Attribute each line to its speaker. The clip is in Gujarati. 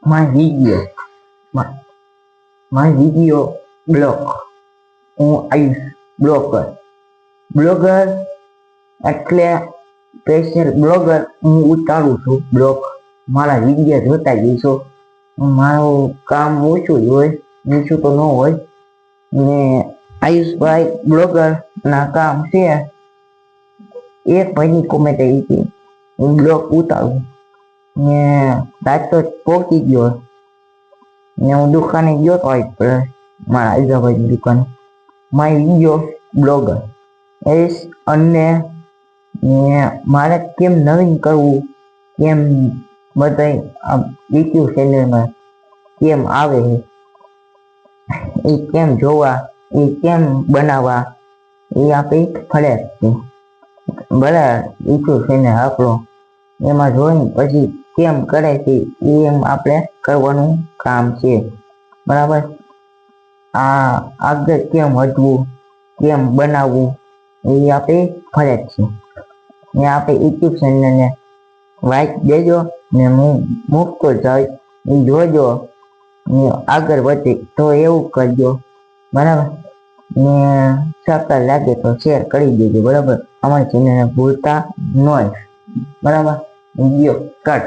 Speaker 1: my video, my, my video blog. હું આયુષ બ્લોગર એટલે સ્પેશિયલ બ્લોગર હું ઉતારું છું બ્લોગ. મારા વિડીયો જોતા જઈશો. મારું કામ ઓછું જ હોય, નીચું તો ન હોય. ને આયુષભાઈ બ્લોગર ના કામ છે એક ભાઈની કોમેન્ટ આવી હતી, હું બ્લોગ ઉતારું ને રાત તો પહોંચી ગયો ને હું દુકાને ગયો તો મારા આયુષભાઈની દુકાને. માય વિડીયો બ્લોગર અને મારે કેમ નવીન કરવું, કેમ બધા યુટ્યુબ ચેનલમાં કેમ આવે એ કેમ જોવા, એ કેમ બનાવવા, એ આપણી ફરજ છે. બરાબર, યુટ્યુબ ચેનલ આપણો એમાં જોઈને પછી કેમ કરે છે એમ આપણે કરવાનું કામ છે. બરાબર, આગળ કેમ વધવું, કેમ બનાવવું એ આપણી ફરજ છે. ને આપણે યુટ્યુબ ચેનલને લાઈક દેજો ને હું મૂકતો જાય એ જોજો ને આગળ વધે તો એવું કરજો. બરાબર, ને સારું લાગે તો શેર કરી દેજો. બરાબર, અમારી ચેનલને ભૂલતા નહીં. બરાબર, વિડીયો કટ.